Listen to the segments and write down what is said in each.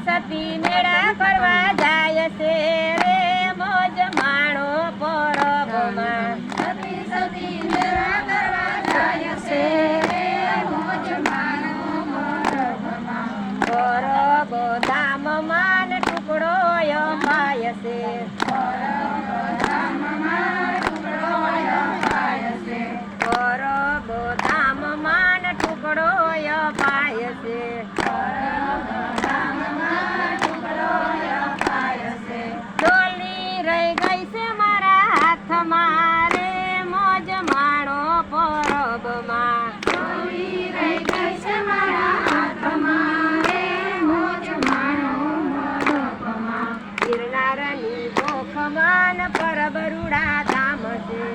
સતી મેળા કરવા જાય છે રે મોજ માણો પરબમાં સતી સતી મેળા કરવા જાય છે રે મોજ માણો પરબમાં પરબ ધામમાં ટુકડો અપાય છે પરબ ધામમાં ટુકડો અપાય છે ડોલી રહી ગઈ છે મારા હાથમાં રે મોજ માણો પરબમાં ડોલી રહી ગઈ છે મારા હાથમાં રે મોજ માણો પરબમાં ગિરનારની ગોખમાન પરબરુડા ધામ છે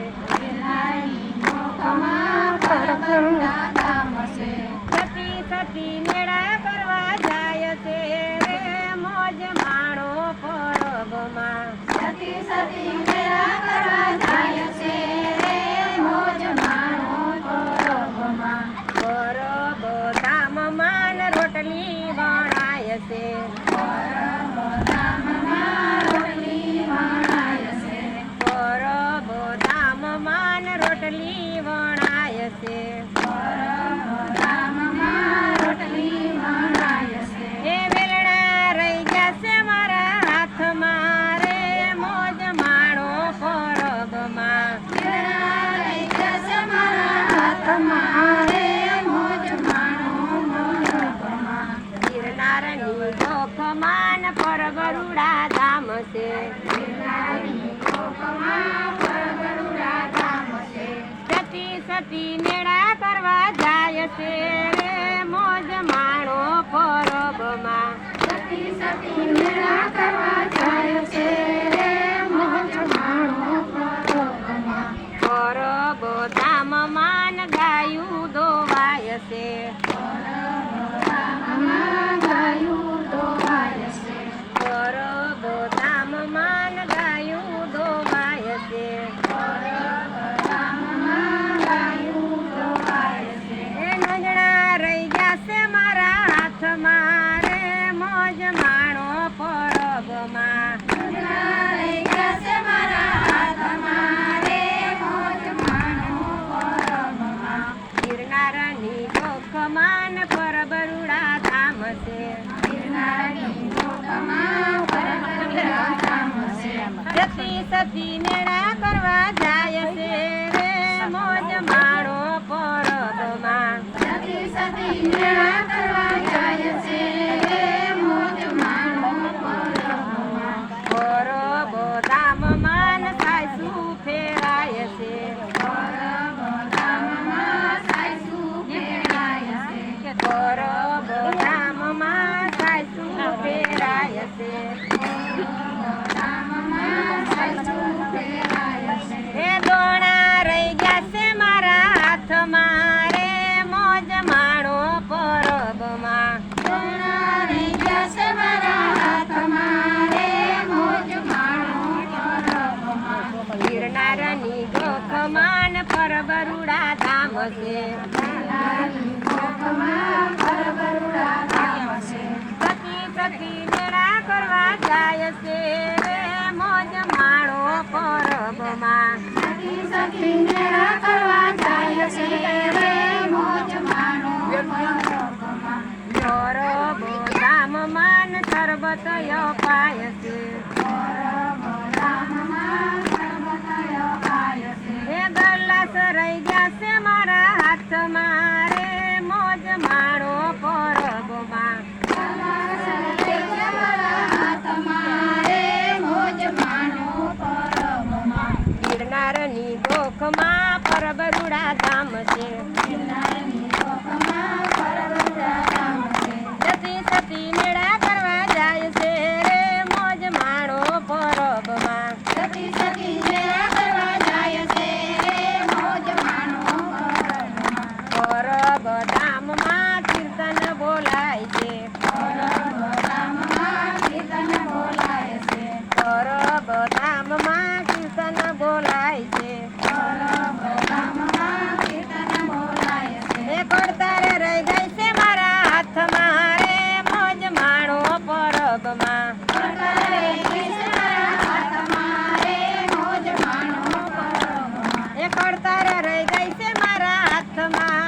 સતી સતી મેળા કરવા જાય છે રે મોજ માણો પરબમાં સતી સતી મેળા કરવા જાય છે રે મોજ માણો પરબમાં પરબ ધામમાં રોટલી વણાય છે પરબ ધામમાં રોટલી વણાય છે પરબ ધામમાં રોટલી વણાય છે પરબ ધામમાં રોટલી વણાય છે એ વેલણા રહી જશે મારા હાથમાં રે મોજ માણો પરબમાં વેલણા રહી જશે મારા હાથમાં રે મોજ માણો પરબમાં ગિરનારની ગોખમાન પરબરુડા ધામ છે ગિરનારની ગોખમાં પરબરુડા ધામ છે સતી સતી મેળા કરવા જાય છે રે મોજ માણો પરબમાં સતી સતી મેળા કરવા જાય છે રે મોજ માણો પરબમાં પરબ ધામમાં ગાયું દોવાય છે પરબમાં ગાયું દોવાય છે પરબ ધામમાં ગાયું દોવાય છે પરબમાં ગાયું દોવાય છે એ નજણા રહી જશે મારા હાથમાં રે મોજ માણો પરબમાં વેલણા રહી જશે મારા હાથમાં રે મોજ માણો પરબમાં ગિરનારની ગોખમાન પરબરુડા ધામ છે ગિરનારની ગોખમાં પરબરુડા ધામ છે સતી સતી મેળા કરવા જાય છે રે મોજ માણો પરબમાં સતી સતી મેળા કરવા જાય છે રે મોજ માણો પરબમાં પરબ ધામમાં સાસુ ફેરાય છે પરબ ધામમાં સાસુ ફેરાય છે પરબ ધામમાં સાસુ ફેરાય છે ધામમાં સાસુ ફેરાય છે એ દોણા રહી જશે મારા હાથમાં રે મોજ માણો પરબમાં વેલણા રહી જશે મારા હાથમાં રે મોજ માણો પરબમાં ગિરનારની ગોખમાન પરબરુડા ધામ છે ગિરનારની ગોખમાં પરબરુડા ધામ છે સતી સતી મેળા કરવા જાય છે રે મોજ માણો પરબમાં સતી સતી મેળા કરવા જાય છે રે મોજ માણો પરબમાં પરબ ધામમાં શરબત અપાય છે પરબ ધામમાં શરબત અપાય છે એ ગલાસ રહી જશે મારા હાથમાં રે મોજ માણો પરબમાં ગલાસ રહી જશે મારા હાથમાં રે મોજ માણો પરબમાં ગિરનારની ગોખમાં પરબરુડા ધામ છે ગિરનારની ગોખમાં પરબરુડા ધામ છે સતી સતી મેળા કરવા જાય છે રે મોજ માણો પરબમાં સતી સતી મેળા કરવા જાય છે રે મોજ માણો પરબમાં પરબ ધામમાં કીર્તન બોલાય છે પરબ ધામમાં કીર્તન બોલાય છે પરબ ધામમાં કીર્તન બોલાય છે પરબ ધામમાં કીર્તન બોલાય છે રહી ગઈ છે મારા હાથમાં